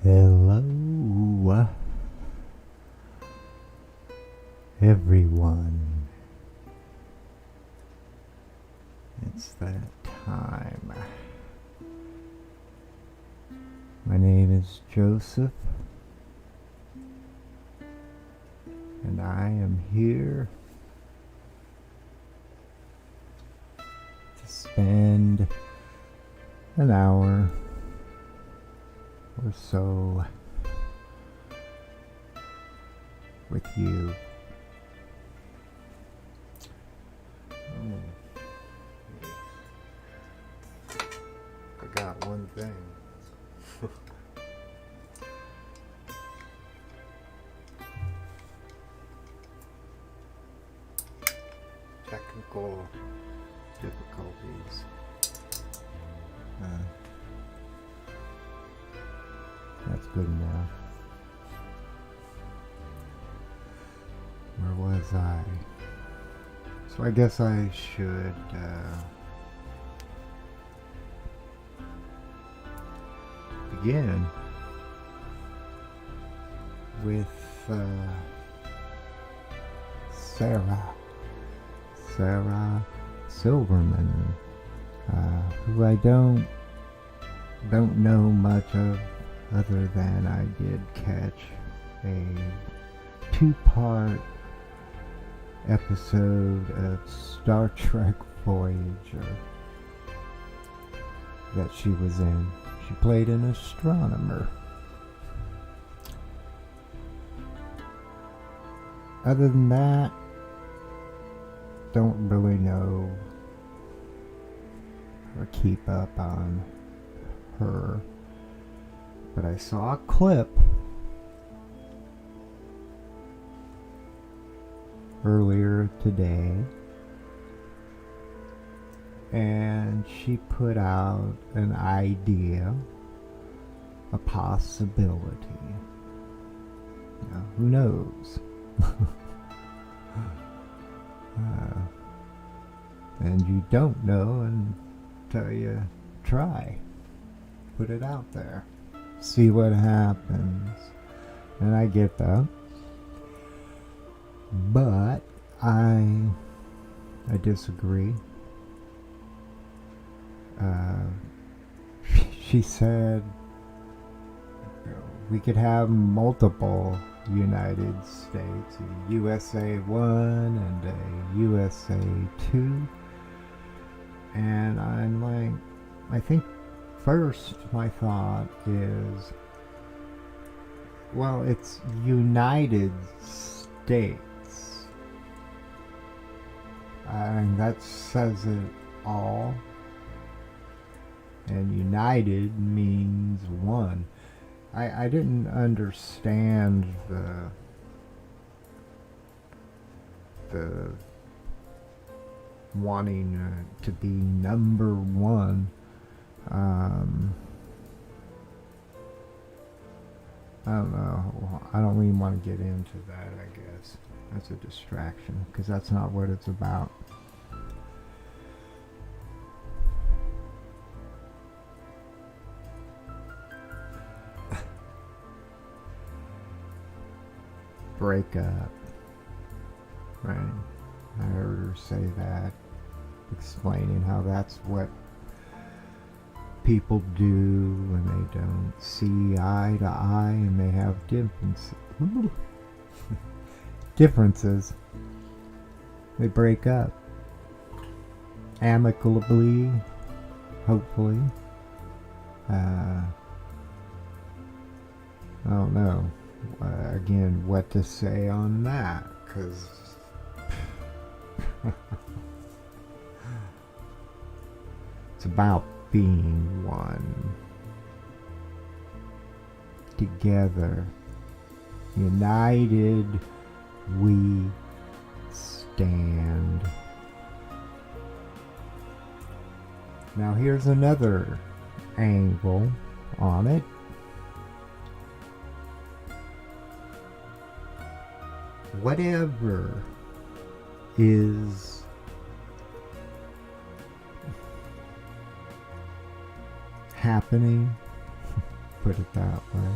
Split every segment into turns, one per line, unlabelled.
Hello, everyone. It's that time. My name is Joseph, and I am here to spend an hour or so with you. Forgot one thing. Technical difficulties. That's good enough. Where was I? So I guess I should begin with Sarah Silverman, who I don't know much of, other than I did catch a 2-part episode of Star Trek Voyager that she was in. She played an astronomer. Other than that, don't really know or keep up on her. But I saw a clip earlier today, and she put out an idea, a possibility. Now, who knows? And you don't know until you try. Put it out there. See what happens. And I get that. But I disagree. She said we could have multiple United States, a USA 1 and a USA 2. And I'm like, I think first my thought is, well, it's United States. And that says it all. And united means one. I didn't understand the wanting to be number one. I don't know. I don't really want to get into that, I guess. That's a distraction, because that's not what it's about. Break up. Right? I heard her say that, explaining how that's what people do when they don't see eye to eye and they have differences. They break up amicably, hopefully. I don't know again what to say on that, because it's about being one, together, united we stand. Now here's another angle on it. Whatever is happening put it that way.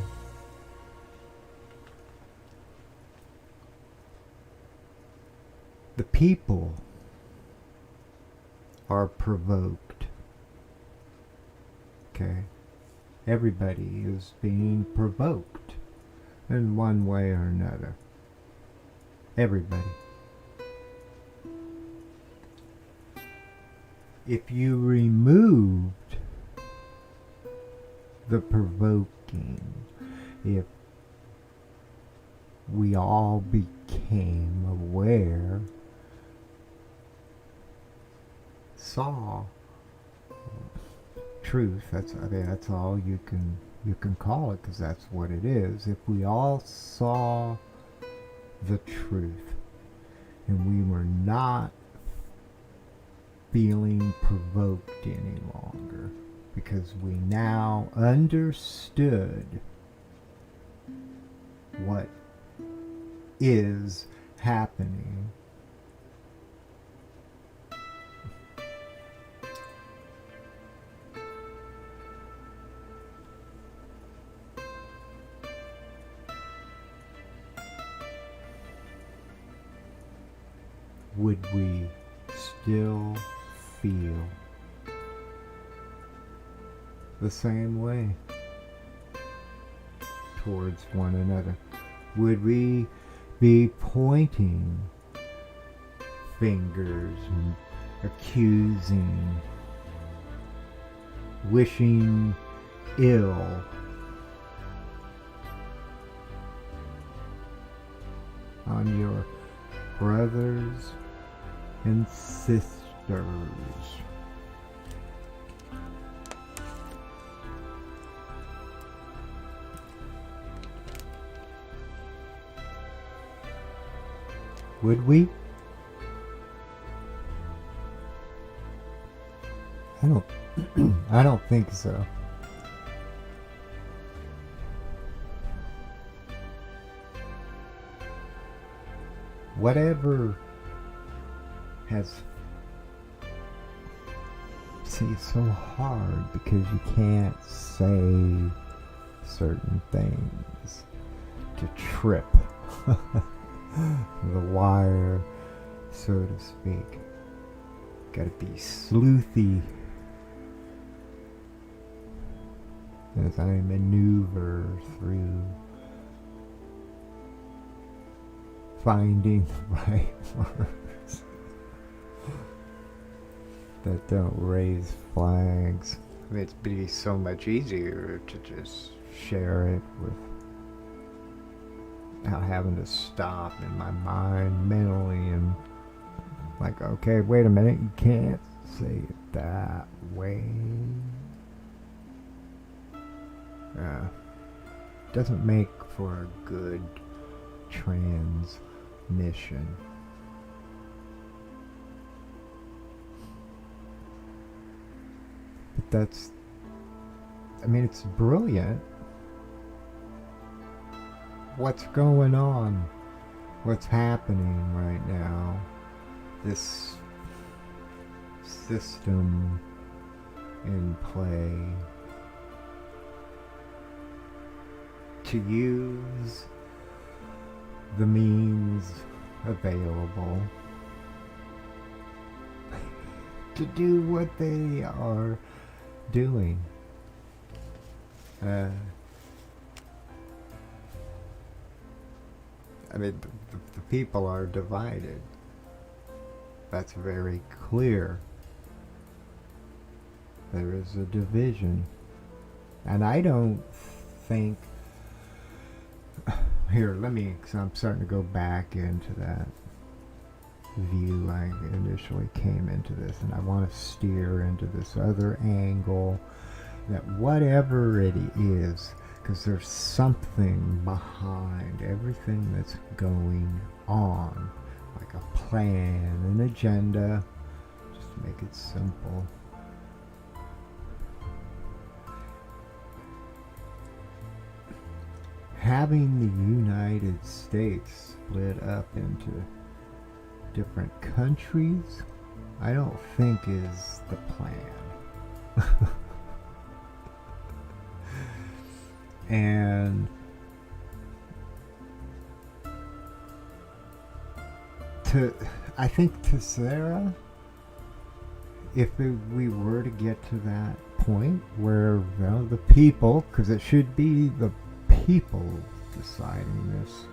The people are provoked. Okay? Everybody is being provoked in one way or another. Everybody. If you removed the provoking, if we all became aware, saw truth, that's all you can call it, because that's what it is. If we all saw the truth and we were not feeling provoked any longer, because we now understood what is happening, would we still feel the same way towards one another? Would we be pointing fingers and accusing, wishing ill on your brothers and sisters? Would we? I don't think so. Whatever has, see, it's so hard because you can't say certain things to trip the wire, so to speak. Gotta be sleuthy as I maneuver through finding the right words that don't raise flags. It'd be so much easier to just share it without having to stop in my mind mentally and like, okay, wait a minute, you can't say it that way. Doesn't make for a good transmission. But that's, I mean, it's brilliant. What's going on? What's happening right now? This system in play to use the means available to do what they are doing. I mean, the people are divided. That's very clear. There is a division. And I don't think... Here, because I'm starting to go back into that view I initially came into this, and I want to steer into this other angle, that whatever it is, because there's something behind everything that's going on, like a plan, an agenda, just to make it simple. Having the United States split up into different countries, I don't think is the plan. And I think to Sarah, if we were to get to that point where, well, the people, because it should be the people deciding this,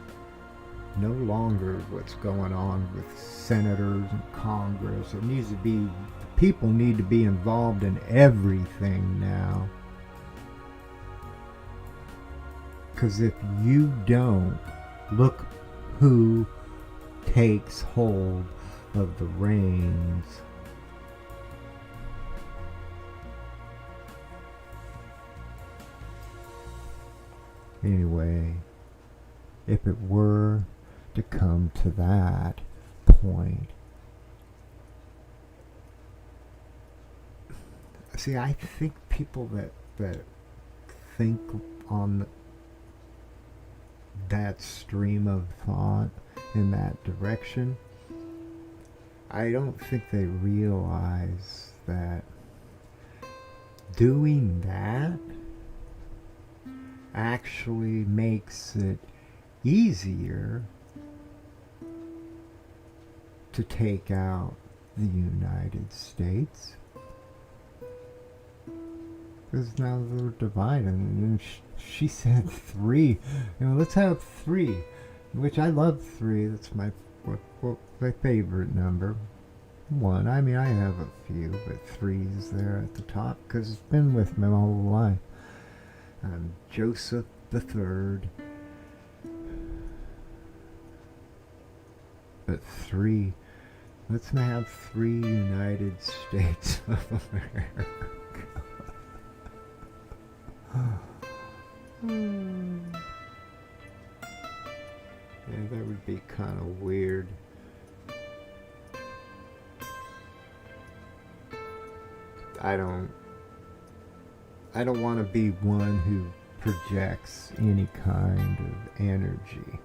no longer what's going on with senators and Congress. It needs to be, the people need to be involved in everything now. Because if you don't, look who takes hold of the reins. Anyway, if it were to come to that point, see, I think people that think on that stream of thought in that direction, I don't think they realize that doing that actually makes it easier to take out the United States. Because now they're divided. And she said 3. Let's have 3. Which I love 3. That's my favorite number. 1. I mean, I have a few, but 3 is there at the top because it's been with me my whole life. Joseph the Third. But 3. Let's have 3 United States of America. Yeah, that would be kind of weird. I don't want to be one who projects any kind of energy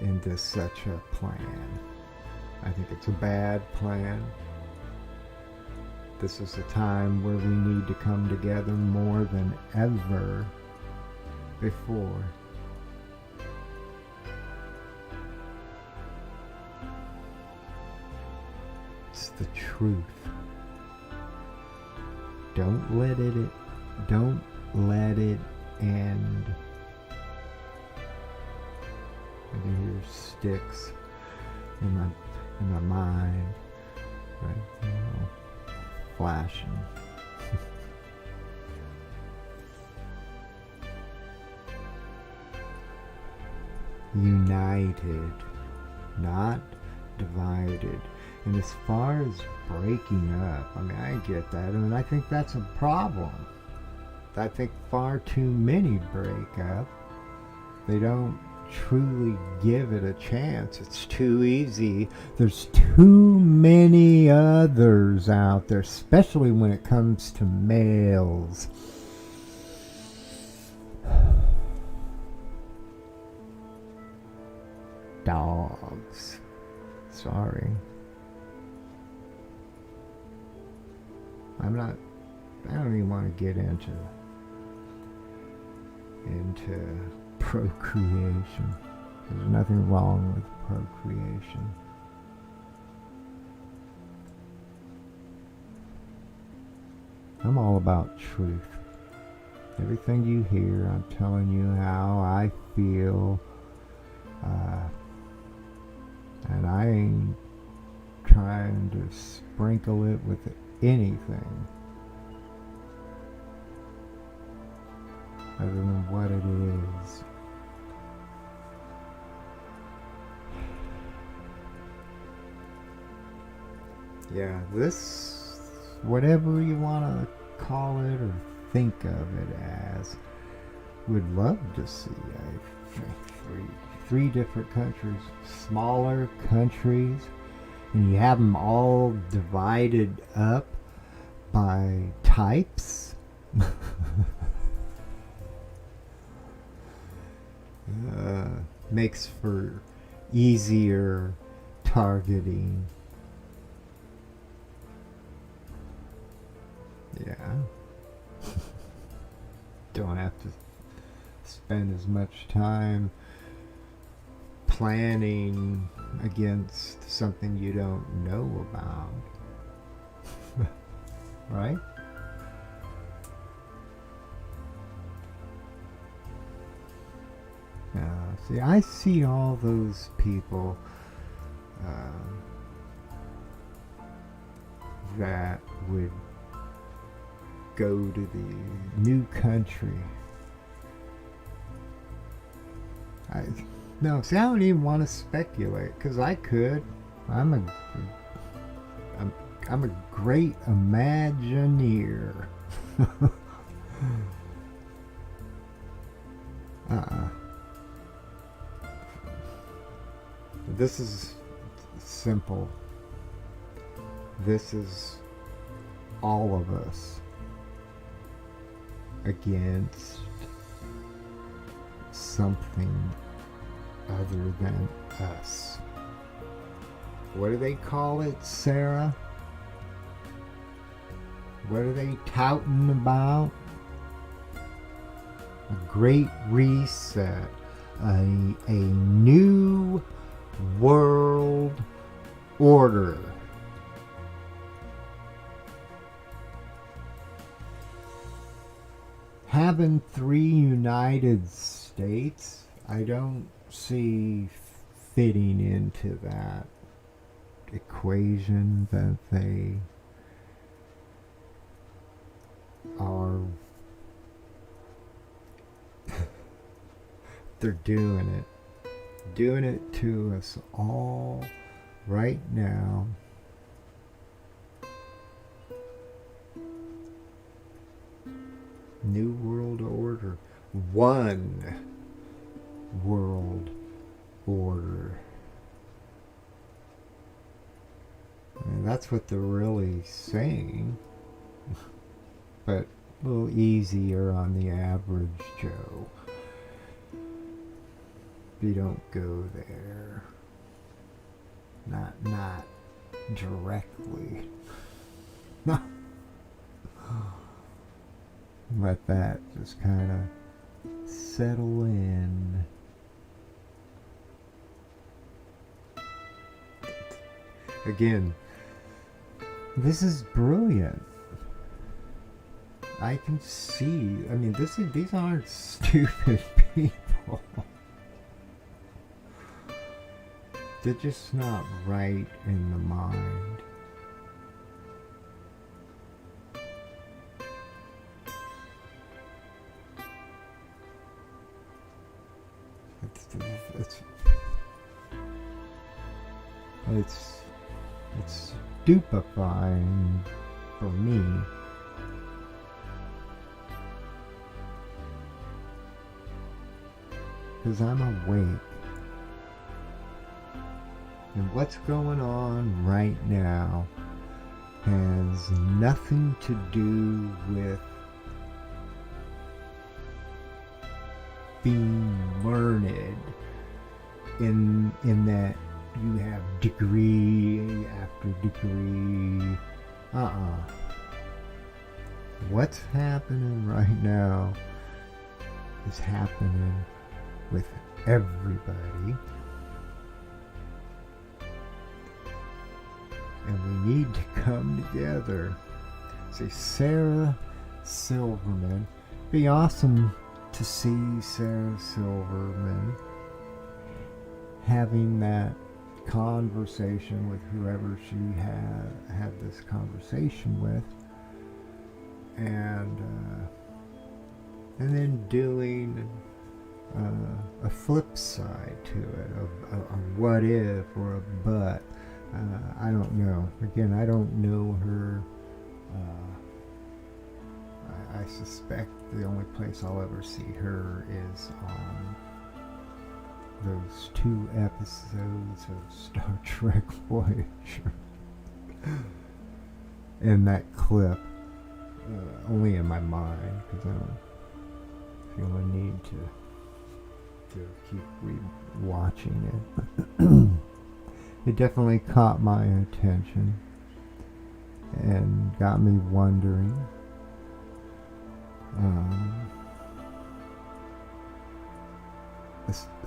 into such a plan. I think it's a bad plan. This is a time where we need to come together more than ever before. It's the truth. Don't let it end. I can hear sticks in my mind right now, flashing. United, not divided. And as far as breaking up, I mean, I get that, and I think that's a problem. I think far too many break up. They don't truly give it a chance. It's too easy. There's too many others out there, especially when it comes to males. Dogs. Sorry. I don't even want to get into procreation. There's nothing wrong with procreation. I'm all about truth. Everything you hear, I'm telling you how I feel. And I ain't trying to sprinkle it with anything other than what it is. Yeah, this, whatever you want to call it or think of it as, would love to see three different countries, smaller countries, and you have them all divided up by types. Makes for easier targeting. Yeah. don't have to spend as much time planning against something you don't know about. Right? See, I see all those people that would go to the new country. No, see, I don't even want to speculate, because I could. I'm a great Imagineer. This is simple. This is all of us against something other than us. What do they call it, Sarah? What are they touting about? A great reset. A new world order. Having 3 United States, I don't see fitting into that equation that they are. They're doing it to us all right now. New world order. One world order. I mean, that's what they're really saying. But a little easier on the average Joe. You don't go there. Not directly. No. Let that just kind of settle in. Again, this is brilliant. I can see. I mean, these aren't stupid people. They're just not right in the mind. It's stupefying for me. Because I'm awake. And what's going on right now has nothing to do with being learned in that you have degree after degree. What's happening right now is happening with everybody. And we need to come together. See, Sarah Silverman. Be awesome to see Sarah Silverman having that conversation with whoever she had this conversation with, and then doing a flip side to it, a what if or a but. I don't know. Again, I don't know her. I suspect the only place I'll ever see her is on those 2 episodes of Star Trek Voyager. In that clip. Only in my mind, because I don't feel a need to keep re-watching it. It definitely caught my attention and got me wondering.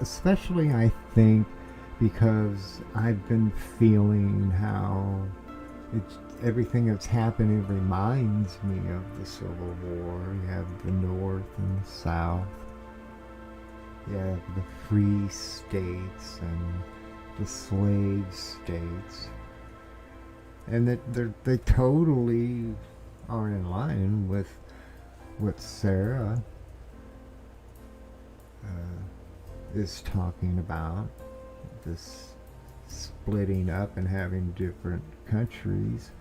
especially I think because I've been feeling how it's everything that's happening reminds me of the Civil War. You have the North and the South. You have the free states and the slave states. And that they totally are in line with what Sarah is talking about, this splitting up and having different countries,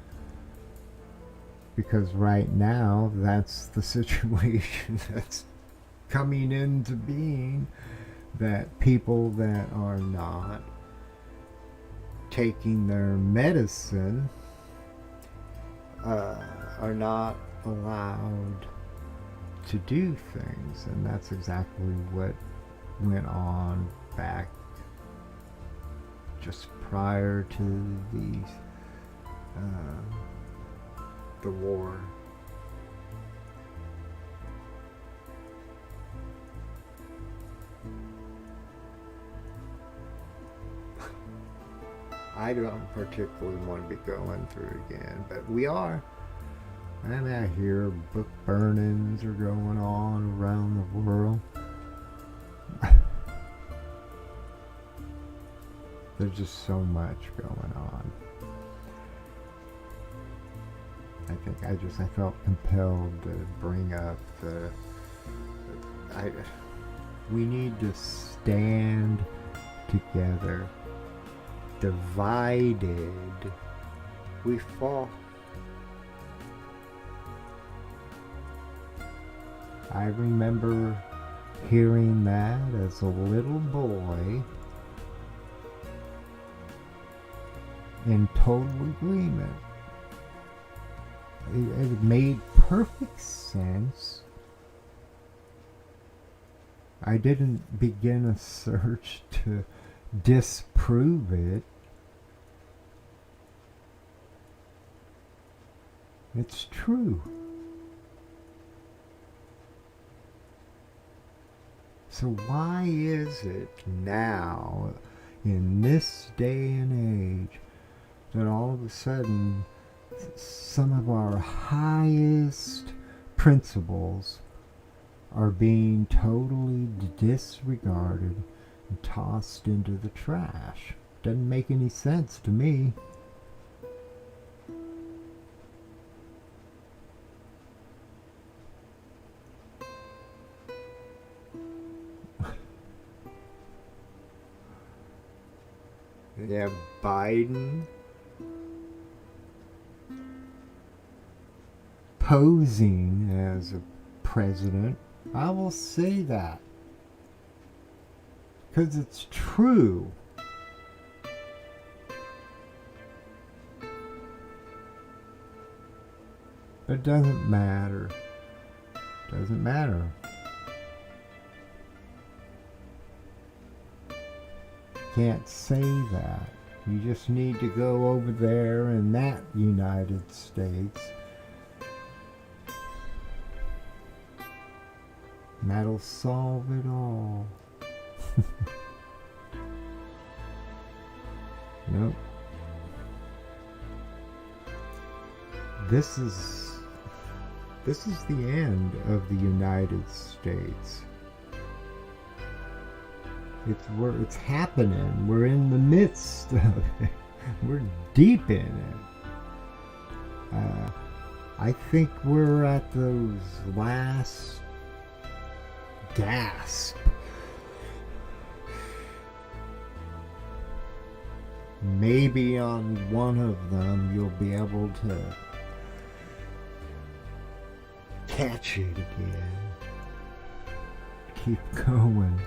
because right now that's the situation that's coming into being, that people that are not taking their medicine are not allowed to do things. And that's exactly what went on back just prior to the war. I don't particularly want to be going through it again, but we are. And I hear book burnings are going on around the world. There's just so much going on. I felt compelled to bring up we need to stand together. Divided, we fall. I remember hearing that as a little boy in total agreement. It made perfect sense. I didn't begin a search to disprove it. It's true. So why is it now, in this day and age, that all of a sudden some of our highest principles are being totally disregarded and tossed into the trash? Doesn't make any sense to me. You have Biden posing as a president. I will say that because it's true. But it doesn't matter. Doesn't matter. Can't say that. You just need to go over there in that United States, and that'll solve it all. Nope. This is the end of the United States. It's happening. We're in the midst of it. We're deep in it. I think we're at those last gasp. Maybe on one of them you'll be able to catch it again. Keep going.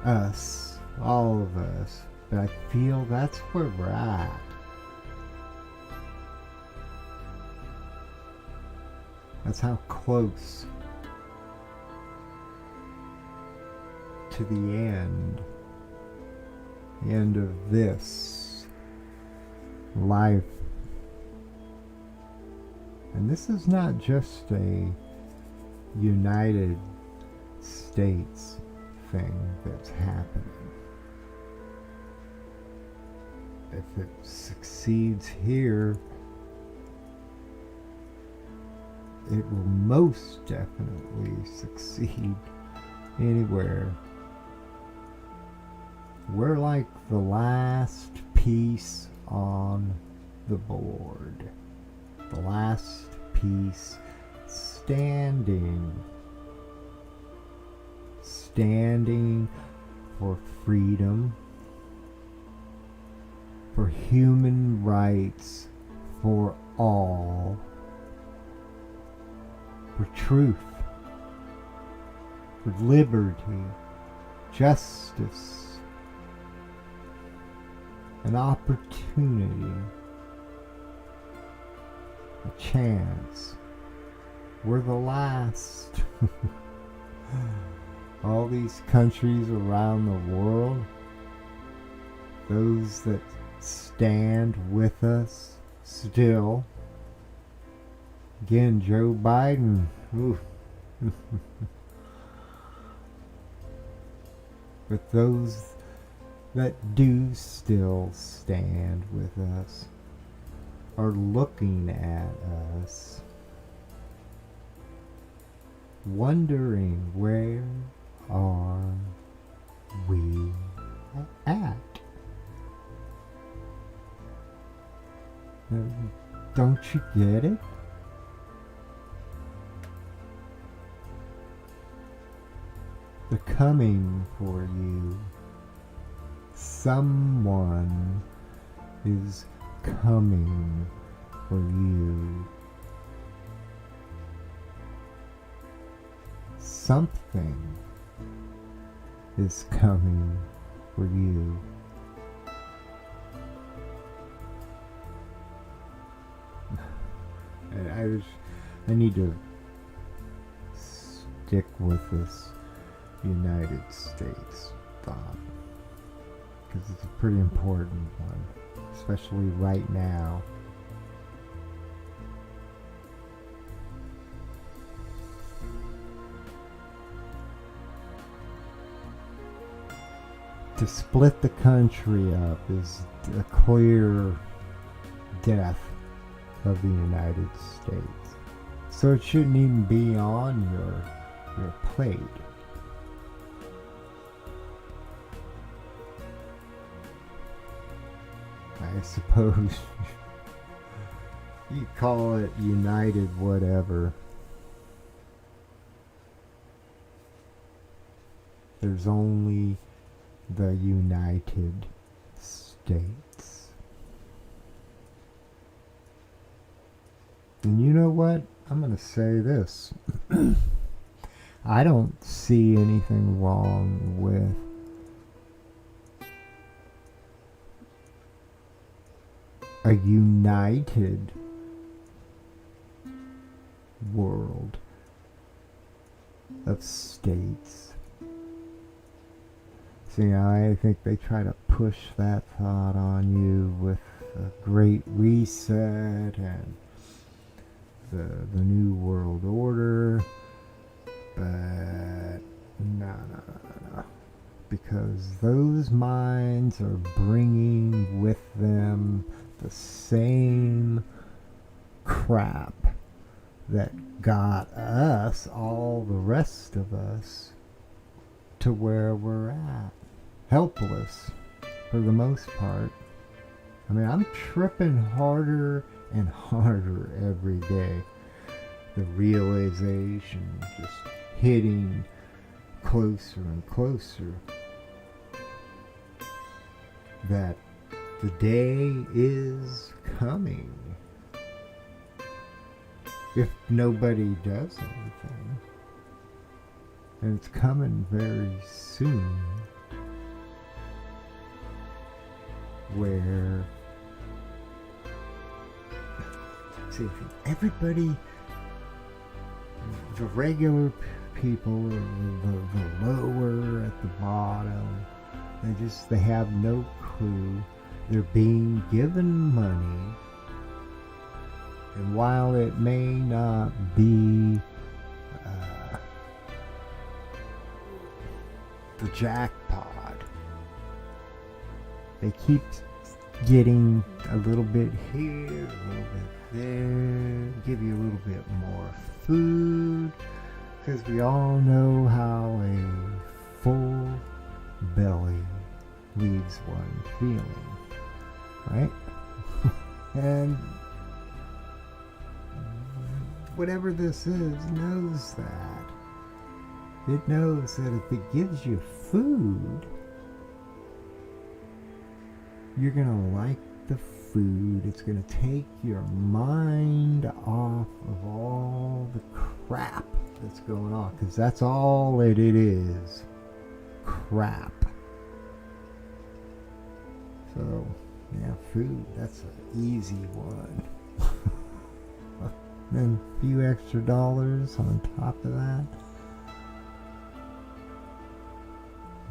Us, all of us, but I feel that's where we're at. That's how close to the end of this life. And this is not just a United States everything that's happening. If it succeeds here, it will most definitely succeed anywhere. We're like the last piece on the board. The last piece standing for freedom, for human rights for all, for truth, for liberty, justice, an opportunity, a chance. We're the last. All these countries around the world, those that stand with us still. Again, Joe Biden. But those that do still stand with us are looking at us, wondering where are we at? Don't you get it? They're coming for you. Someone is coming for you. Something is coming for you. I need to stick with this United States thought, because it's a pretty important one, especially right now. To split the country up is a clear death of the United States. So it shouldn't even be on your plate. I suppose you call it united whatever. There's only the United States. And you know what? I'm going to say this. I don't see anything wrong with a united world of states. See, I think they try to push that thought on you with a Great Reset and the New World Order, but no. Because those minds are bringing with them the same crap that got us, all the rest of us, to where we're at. Helpless, for the most part. I mean, I'm tripping harder and harder every day. The realization just hitting closer and closer that the day is coming if nobody does anything, and it's coming very soon, where everybody, the regular people, the lower at the bottom, they have no clue. They're being given money, and while it may not be the jackpot. They keep getting a little bit here, a little bit there, give you a little bit more food, because we all know how a full belly leaves one feeling, right? And whatever this is knows that. It knows that if it gives you food, you're gonna like the food. It's gonna take your mind off of all the crap that's going on, because that's all it is. Crap. So, yeah, food, that's an easy one. Then a few extra dollars on top of that.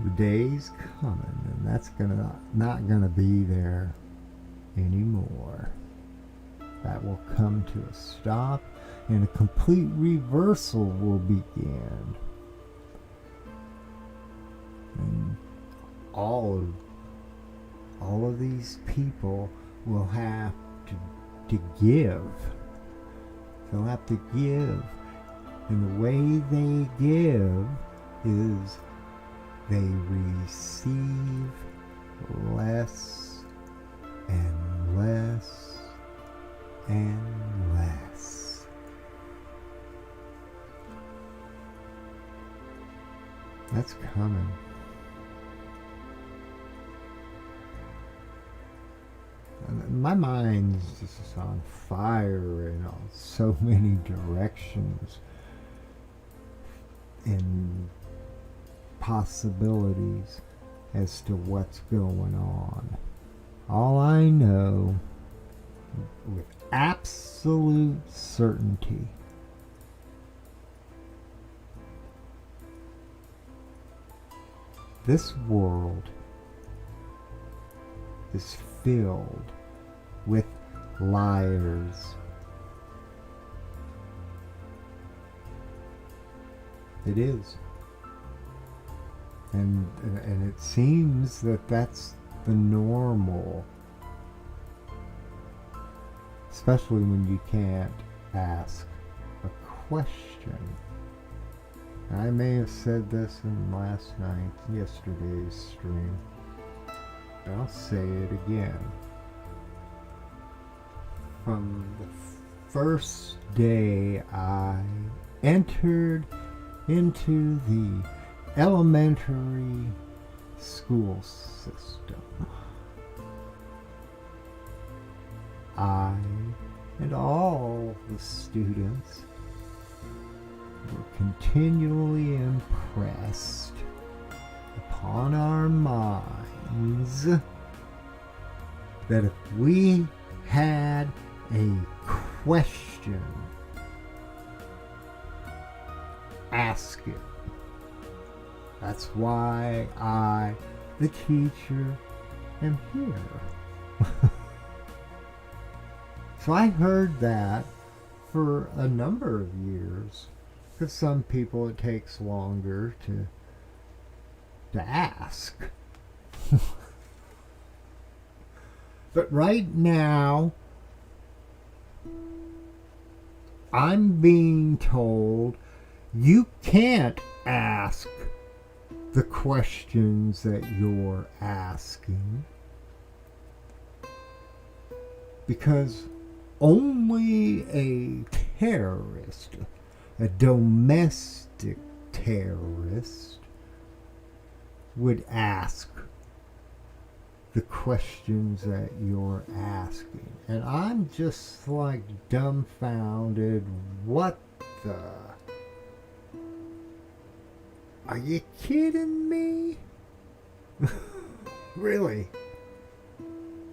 The day's coming, and that's not gonna be there anymore. That will come to a stop, and a complete reversal will begin. And all of these people will have to give. They'll have to give, and the way they give is they receive less and less and less. That's coming. My mind's just on fire in so many directions, in possibilities as to what's going on. All I know with absolute certainty this world is filled with liars. It is. And it seems that that's the normal, especially when you can't ask a question. I may have said this in yesterday's stream, but I'll say it again. From the first day I entered into the elementary school system, I and all the students were continually impressed upon our minds that if we had a question, ask it. That's why I, the teacher, am here. So I heard that for a number of years. Because some people it takes longer to ask. But right now, I'm being told you can't ask the questions that you're asking, because only a terrorist, a domestic terrorist, would ask the questions that you're asking. And I'm just like dumbfounded. What the? Are you kidding me? Really?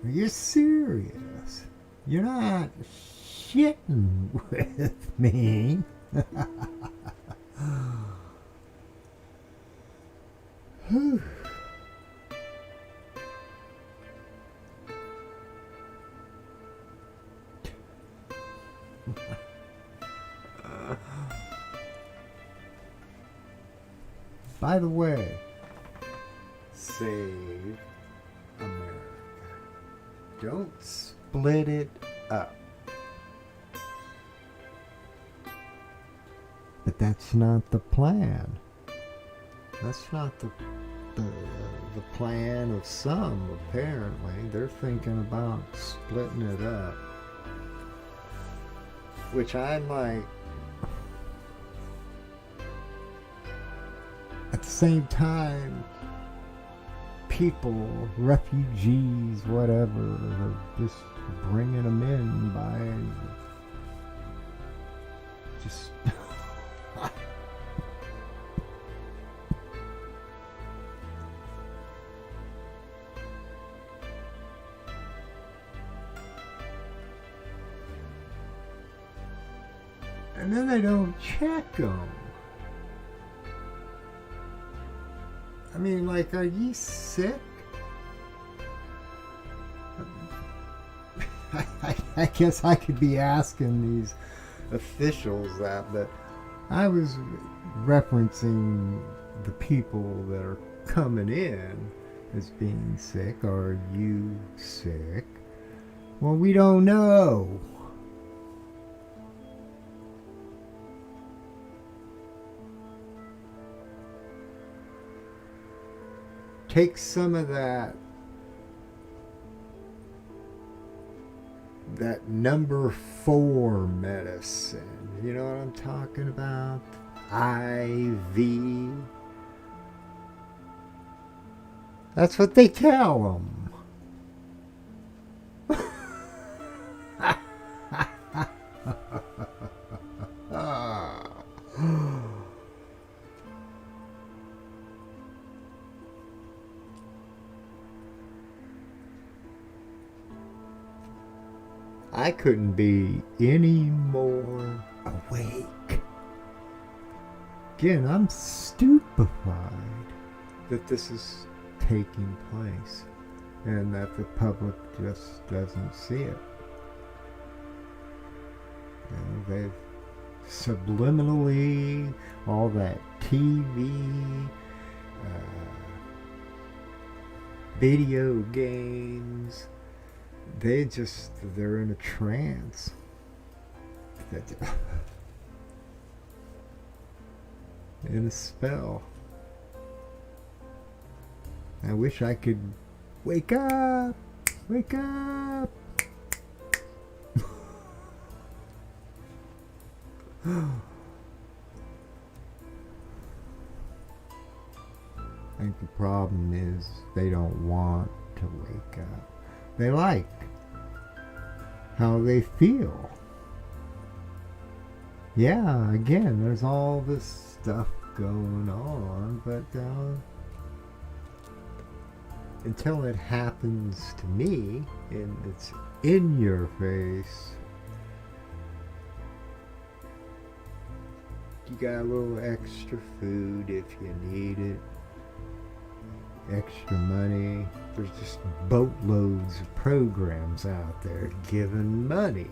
Are you serious? You're not shitting with me. By the way, save America. Don't split it up. But that's not the plan. That's not the plan of some, apparently. They're thinking about splitting it up. Which I like. At the same time, people, refugees, whatever, are just bringing them in by just... And then they don't check them. I mean, like, are you sick? I guess I could be asking these officials that, but I was referencing the people that are coming in as being sick. Are you sick? Well, we don't know. Take some of that number 4 medicine. You know what I'm talking about? IV. That's what they tell them. I couldn't be any more awake. Again, I'm stupefied that this is taking place and that the public just doesn't see it. You know, they've subliminally, all that TV, video games, they're in a trance. In a spell. I wish I could wake up. Wake up. I think the problem is they don't want to wake up. They like how they feel. Yeah, again, there's all this stuff going on, but until it happens to me and it's in your face, you got a little extra food if you need it, extra money. There's just boatloads of programs out there giving money.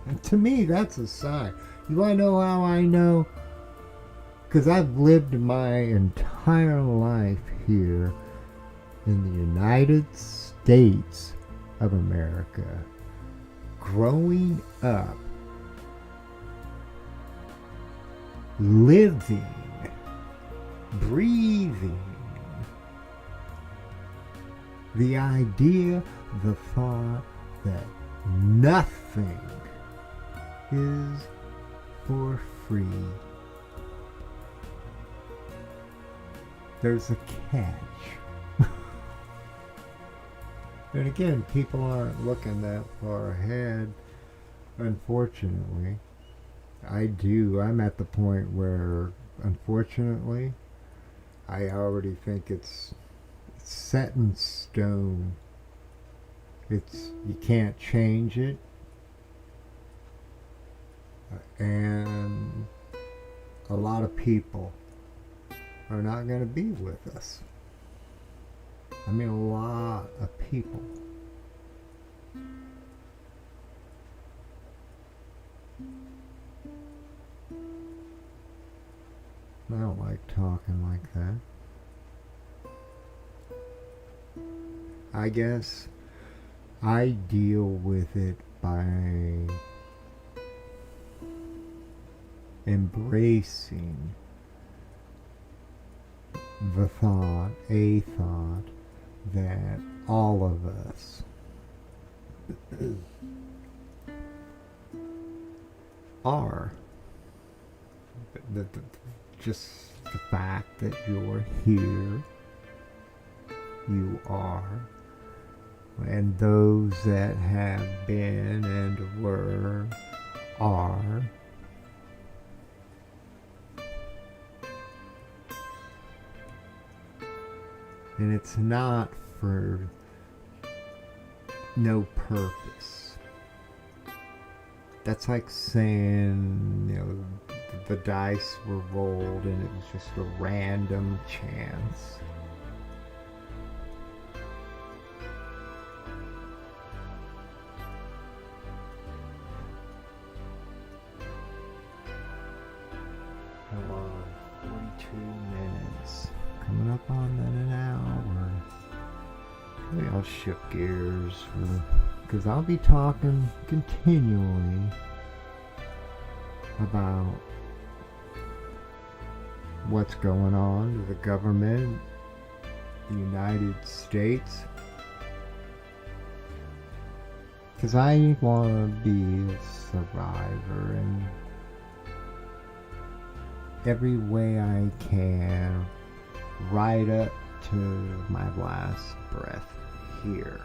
And to me, that's a sign. You want to know how I know? Because I've lived my entire life here in the United States of America. Growing up, living, breathing, the idea, the thought that nothing is for free. There's a catch. And again, people aren't looking that far ahead, unfortunately. I'm at the point where, unfortunately, I already think it's set in stone. You can't change it. And a lot of people are not going to be with us. I mean, a lot of people. I don't like talking like that. I guess I deal with it by embracing the thought, a thought, that all of us are. Just the fact that you're here, you are, and those that have been and were are. And it's not for no purpose. That's like saying, the dice were rolled and it was just a random chance. Come on, 42 minutes. Coming up on an hour. Maybe I'll shift gears because I'll be talking continually about what's going on with the government, the United States, because I want to be a survivor in every way I can, right up to my last breath here.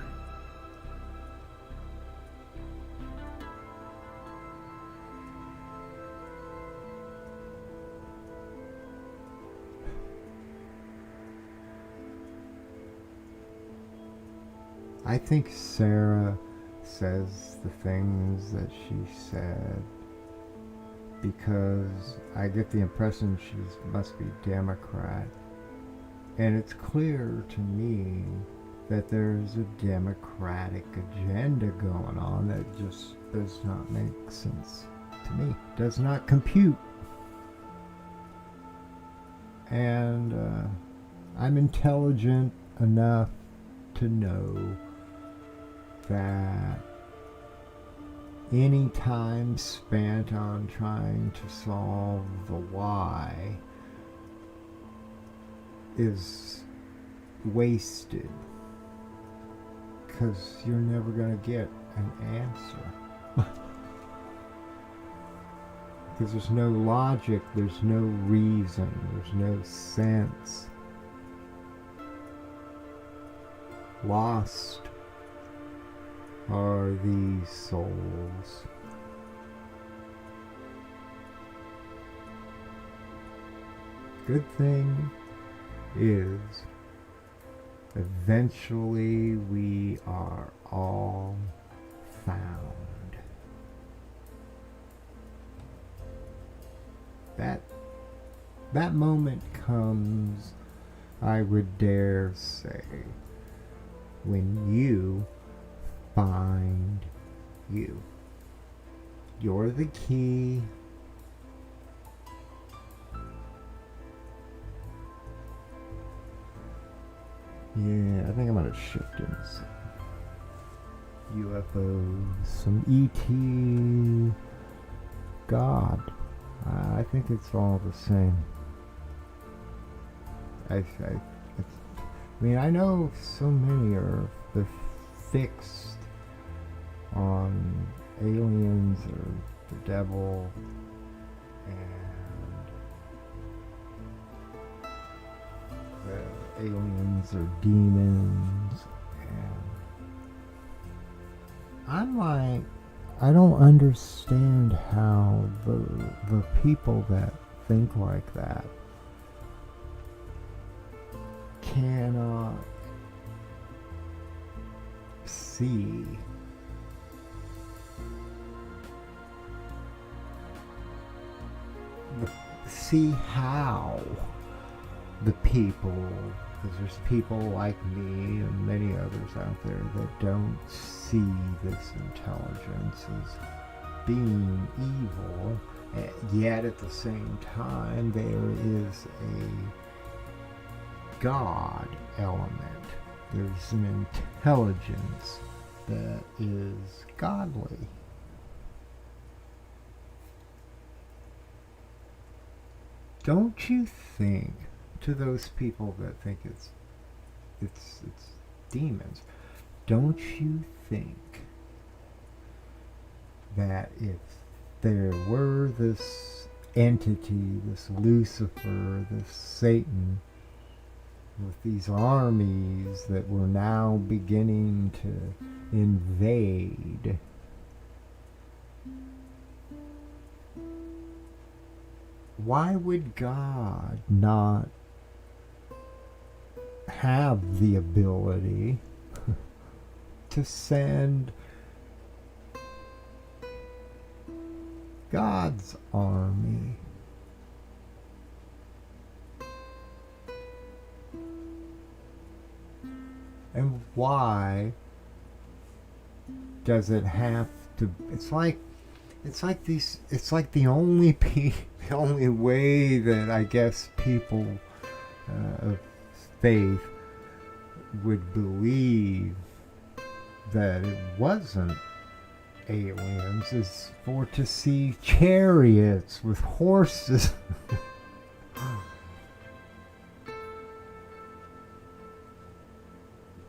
I think Sarah says the things that she said because I get the impression she must be Democrat. And it's clear to me that there's a Democratic agenda going on that just does not make sense to me. Does not compute. And I'm intelligent enough to know that any time spent on trying to solve the why is wasted, because you're never going to get an answer. Because there's no logic, there's no reason, there's no sense. Lost are these souls. Good thing is, eventually we are all found. That moment comes, I would dare say, when you find you. You're the key. Yeah, I think I'm gonna shift in some UFOs, some ET, God. I think it's all the same. I mean, I know so many are fixed on aliens or the devil, and the aliens are demons, and I'm like, I don't understand how the people that think like that cannot see how the people, because there's people like me and many others out there that don't see this intelligence as being evil, yet at the same time there is a God element There's an intelligence that is godly. Don't you think, to those people that think it's demons, don't you think that if there were this entity, this Lucifer, this Satan, with these armies that were now beginning to invade, why would God not have the ability to send God's army? And why does it have to? It's like the only the only way that I guess people of faith would believe that it wasn't aliens is for to see chariots with horses.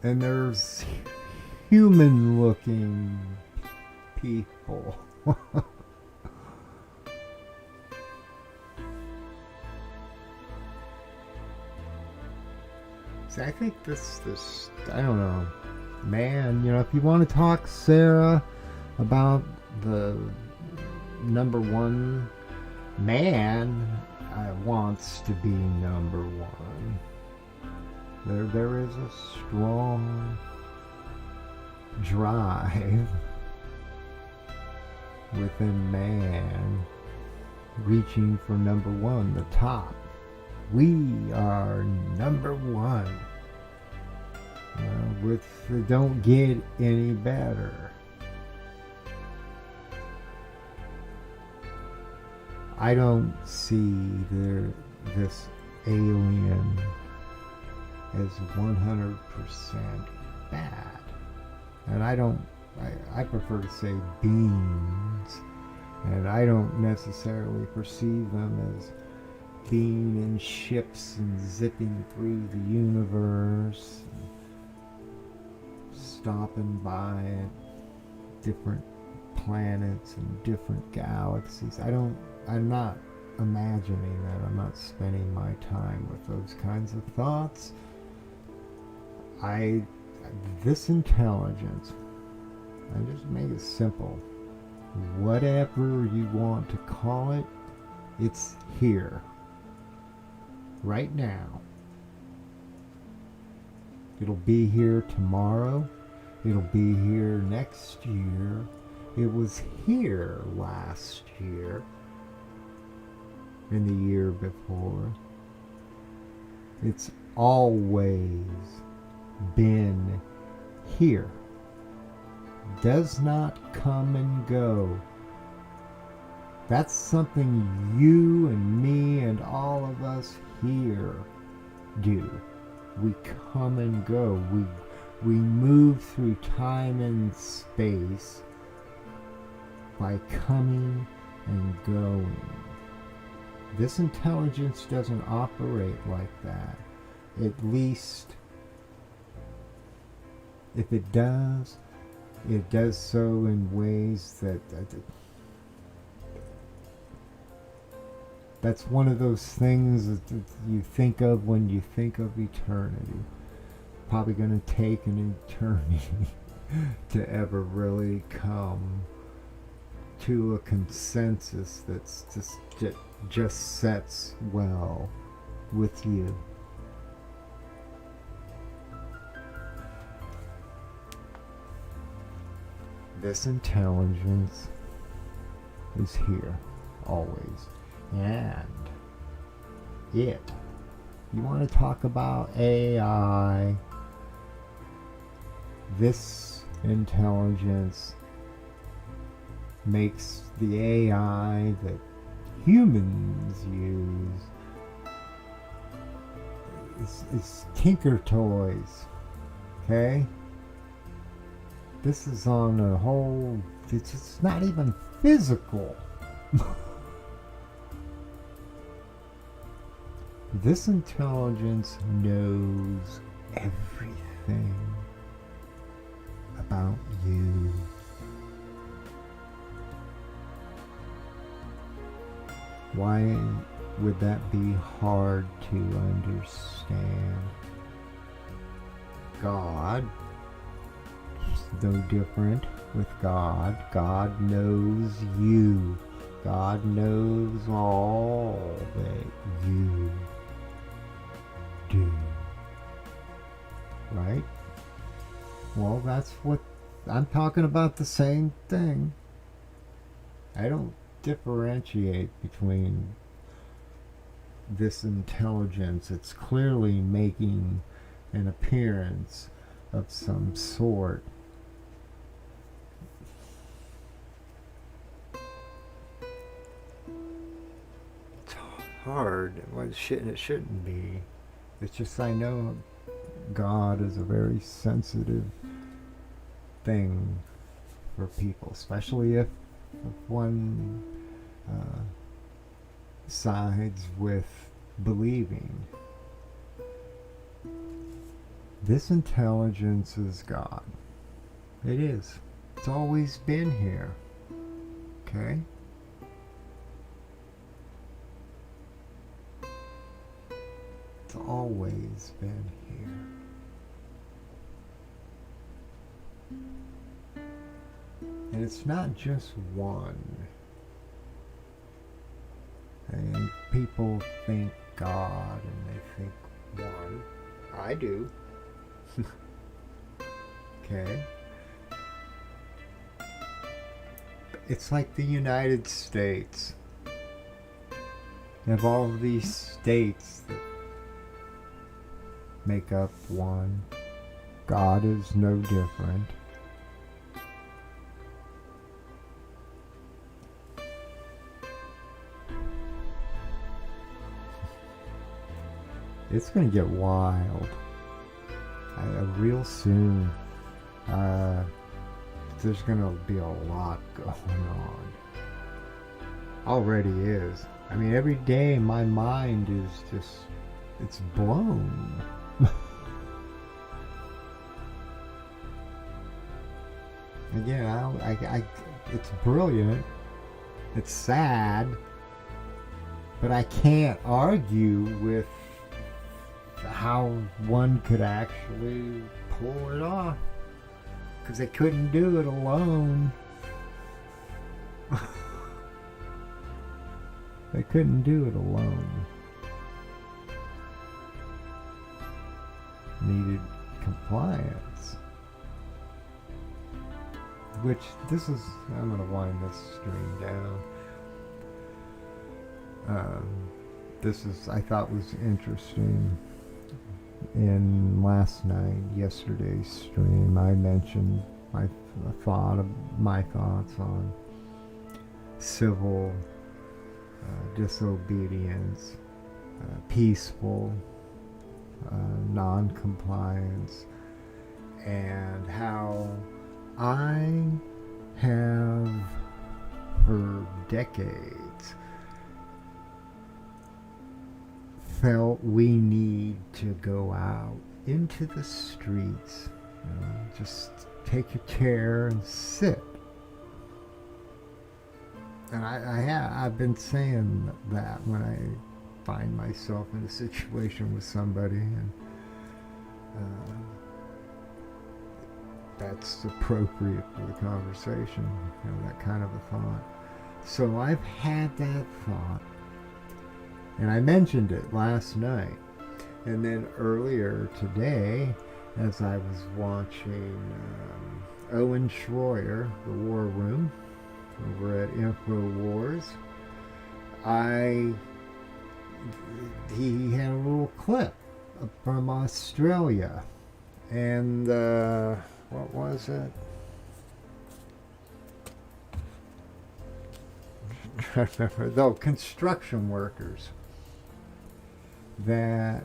And there's human looking people. See, I think this, I don't know, man, if you want to talk, Sarah, about the number one, man wants to be number one. There is a strong drive within man reaching for number one, the top. We are number one. Don't get any better. I don't see this alien as 100% bad. And I prefer to say beings. And I don't necessarily perceive them as being in ships and zipping through the universe, and stopping by at different planets and different galaxies. I'm not imagining that. I'm not spending my time with those kinds of thoughts. This intelligence, I just make it simple. Whatever you want to call it, it's here. Right now. It'll be here tomorrow. It'll be here next year. It was here last year. And the year before. It's always been here. Does not come and go. That's something you and me and all of us here do. We come and go. We move through time and space by coming and going. This intelligence doesn't operate like that. At least, if it does so in ways that's one of those things that you think of when you think of eternity. Probably going to take an eternity to ever really come to a consensus that's just sets well with you. This intelligence is here always. And you want to talk about AI, this intelligence makes the AI that humans use is tinker toys. Okay? This is on a whole, it's not even physical. This intelligence knows everything about you. Why would that be hard to understand? God is no different with God. God knows you. God knows all that you do. Right? Well, that's what I'm talking about, the same thing. I don't differentiate between this intelligence. It's clearly making an appearance of some sort. It's hard. Well, it shouldn't be. It's just I know God is a very sensitive thing for people, especially if one sides with believing. This intelligence is God. It is. It's always been here. Okay? It's always been here. And it's not just one. And people think God and they think one. I do. Okay? It's like the United States. You have all of these states that make up one. God is no different. It's going to get wild real soon. There's going to be a lot going on. Already is. I mean, every day my mind is just, it's blown. Again, it's brilliant. It's sad. But I can't argue with how one could actually pull it off, because they couldn't do it alone. They couldn't do it alone. Needed compliance. Which, this is, I'm going to wind this stream down. This is, I thought was interesting. In yesterday's stream, I mentioned my thoughts on civil disobedience, peaceful non-compliance, and how I have for decades felt we need to go out into the streets, just take a chair and sit. And I've been saying that when I find myself in a situation with somebody, and that's appropriate for the conversation, that kind of a thought. So I've had that thought, and I mentioned it last night. And then earlier today, as I was watching Owen Schroyer, The War Room, over at InfoWars, he had a little clip from Australia. And what was it? I'm trying to remember. Though, construction workers that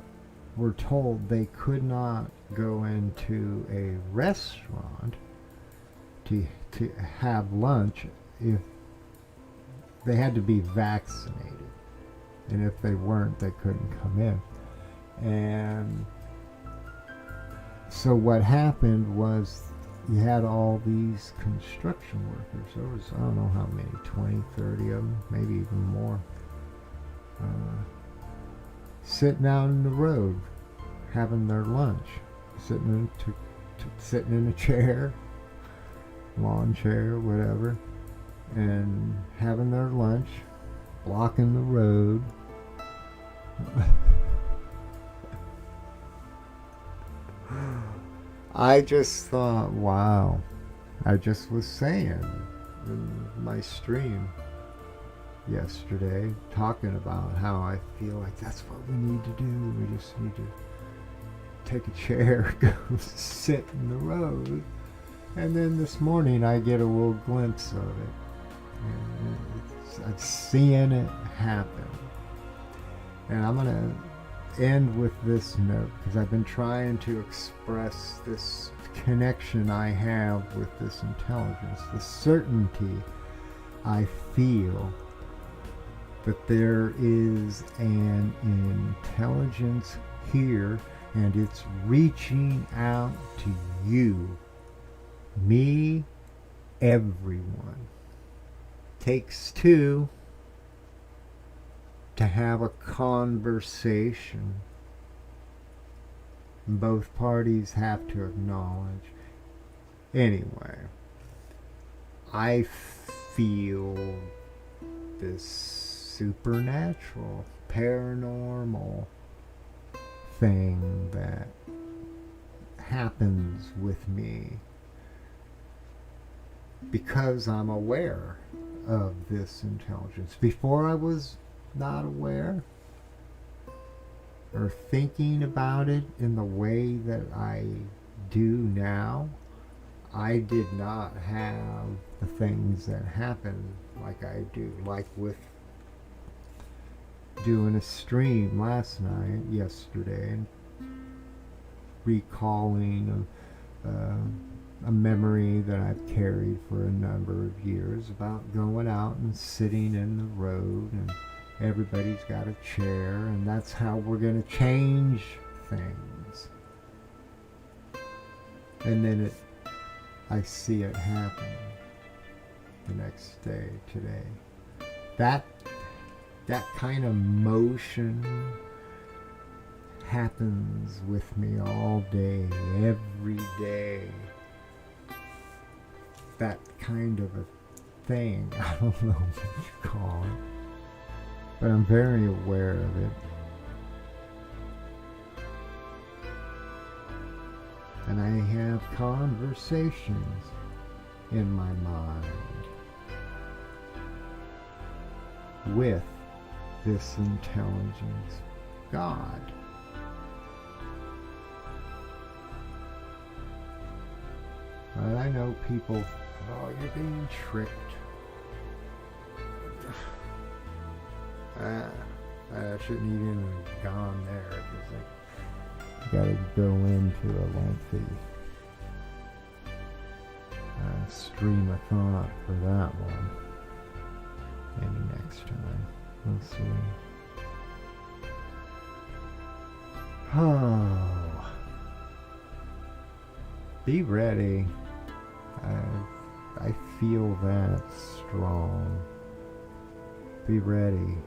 were told they could not go into a restaurant to have lunch if they had to be vaccinated. And if they weren't, they couldn't come in. And so what happened was you had all these construction workers. There was, I don't know how many, 20, 30 of them, maybe even more, sitting out in the road having their lunch, sitting in a chair, lawn chair, whatever, and having their lunch, blocking the road. I just thought, wow. I just was saying in my stream yesterday, talking about how I feel like that's what we need to do. We just need to take a chair, go sit in the road. And then this morning I get a little glimpse of it. And I'm seeing it happen. And I'm going to end with this note, because I've been trying to express this connection I have with this intelligence, the certainty I feel that there is an intelligence here, and it's reaching out to you, me, everyone. Takes two to have a conversation. Both parties have to acknowledge. Anyway, I feel this supernatural, paranormal thing that happens with me because I'm aware of this intelligence. Before I was not aware or thinking about it in the way that I do now, I did not have the things that happen like I do, like with doing a stream yesterday, and recalling a memory that I've carried for a number of years about going out and sitting in the road, and everybody's got a chair, and that's how we're going to change things. And then I see it happening the next day, today. That kind of motion happens with me all day, every day. That kind of a thing, I don't know what you call it, but I'm very aware of it. And I have conversations in my mind with this intelligence, God. But I know people, oh, you're being tricked. I shouldn't even have gone there, because I gotta go into a lengthy stream of thought for that one. Maybe next time. We'll see. Oh. Be ready. I feel that strong. Be ready.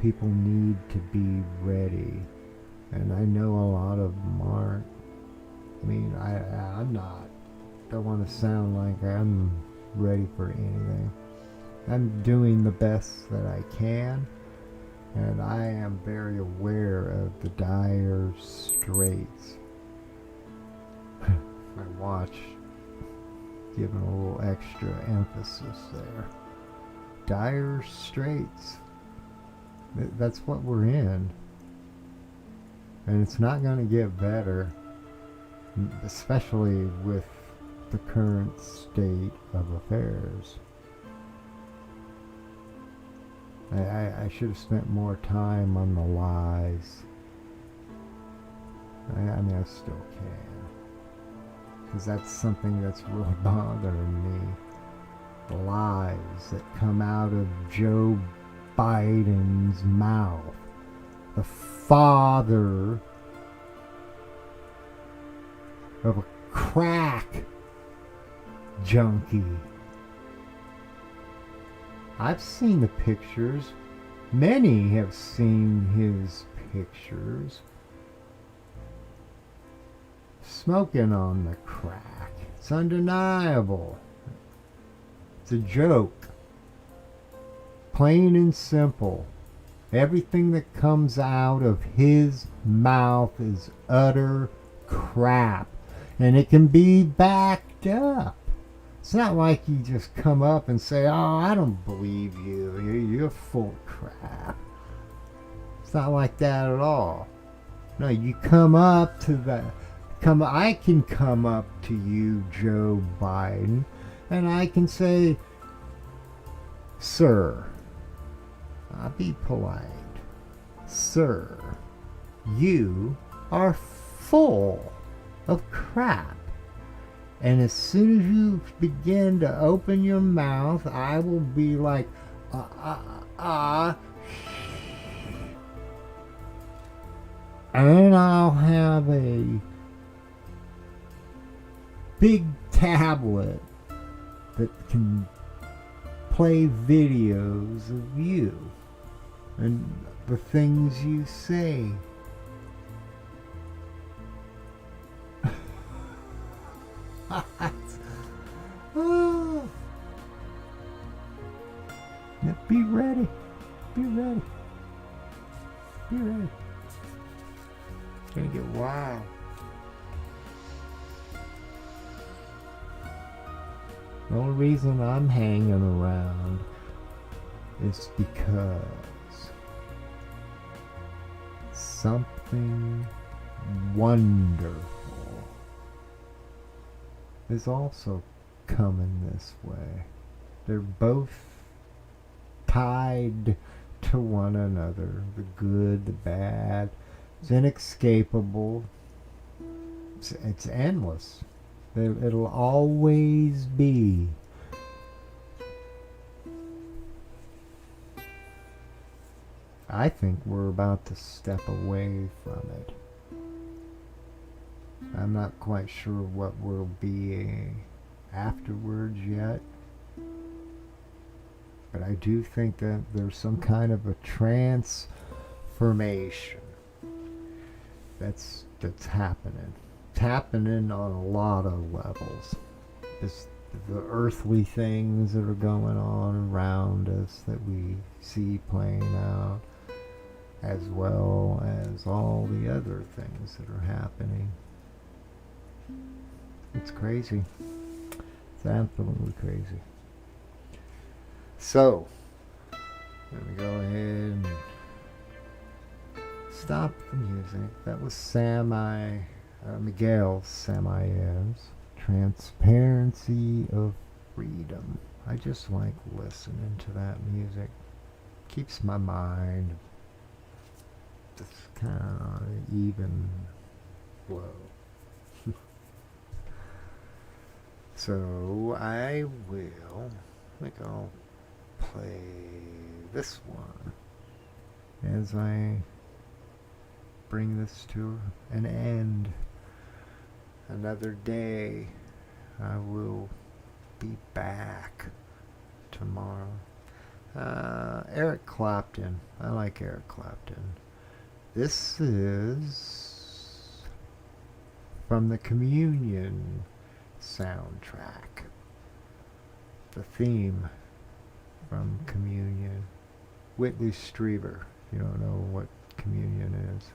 People need to be ready. And I know a lot of them aren't. I mean, I'm not. Don't want to sound like I'm ready for anything. I'm doing the best that I can. And I am very aware of the dire straits. My watch giving a little extra emphasis there. Dire straits. That's what we're in. And it's not going to get better, especially with the current state of affairs. I should have spent more time on the lies I still can. Because that's something that's really bothering me. The lies that come out of Joe Biden's mouth. The father of a crack junkie. I've seen the pictures. Many have seen his pictures. Smoking on the crack. It's undeniable. It's a joke. Plain and simple. Everything that comes out of his mouth is utter crap. And it can be backed up. It's not like you just come up and say, oh, I don't believe you. You're full of crap. It's not like that at all. No, you come up to the... I can come up to you, Joe Biden, and I can say, sir, I'll be polite. Sir, you are full of crap. And as soon as you begin to open your mouth, I will be like, and I'll have a big tablet that can play videos of you and the things you say. Be ready. Be ready. Be ready. It's gonna get wild. The only reason I'm hanging around is because something wonderful is also coming this way. They're both tied to one another. The good, the bad. It's inescapable. It's endless. It'll always be. I think we're about to step away from it. I'm not quite sure what will be afterwards yet. But I do think that there's some kind of a transformation that's happening. It's happening on a lot of levels. It's the earthly things that are going on around us that we see playing out, as well as all the other things that are happening. It's crazy. It's absolutely crazy. So, let me go ahead and stop the music. That was Miguel Samayan's Transparency of Freedom. I just like listening to that music. Keeps my mind just kind of on an even flow. So I think I'll play this one as I bring this to an end. Another day. I will be back tomorrow. Eric Clapton. I like Eric Clapton. This is from the Communion soundtrack. The theme from Communion. Whitley Strieber, if you don't know what Communion is.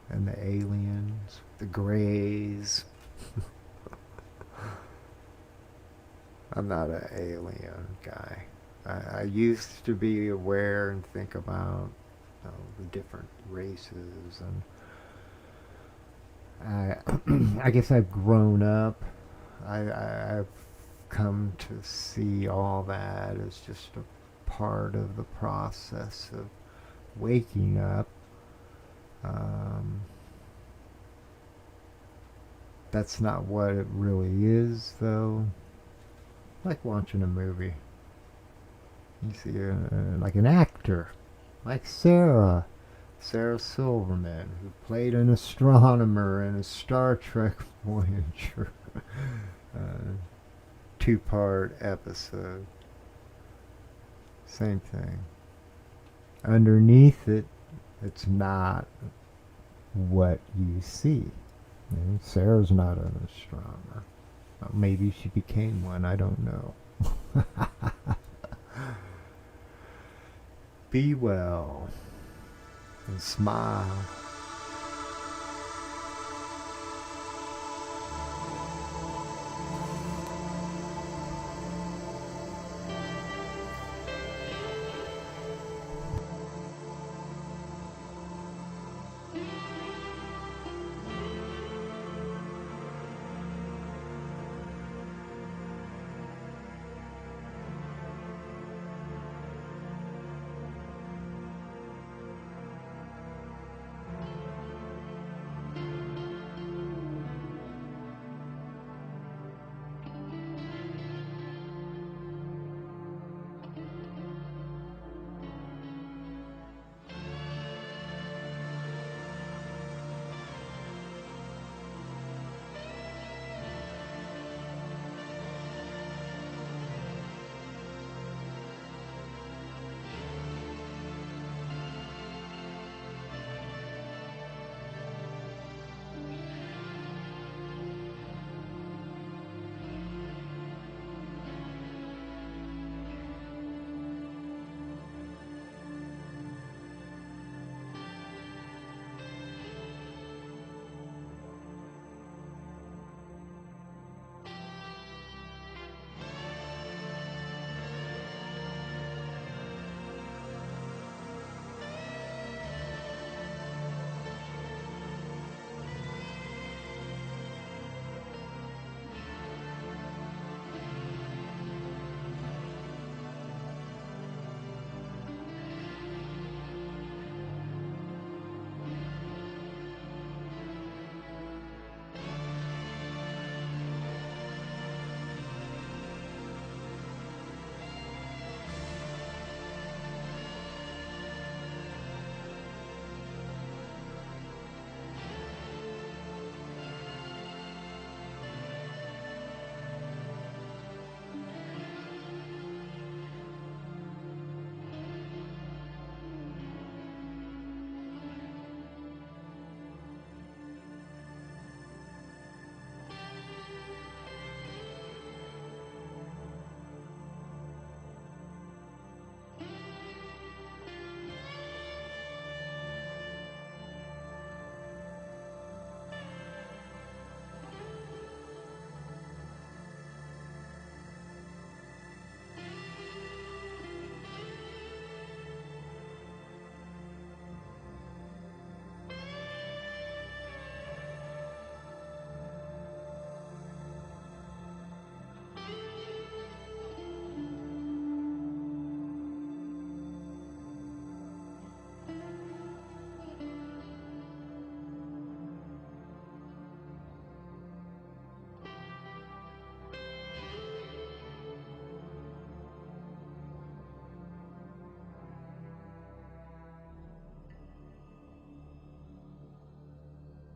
And the aliens, the Greys. I'm not an alien guy. I used to be aware and think about the different races, and I guess I've grown up. I've come to see all that as just a part of the process of waking up. That's not what it really is, though. Like watching a movie. You see, like an actor, like Sarah Silverman, who played an astronomer in a Star Trek Voyager uh, two-part episode. Same thing. Underneath it, it's not what you see. Sarah's not an astronomer. Well, maybe she became one, I don't know. Be well and smile.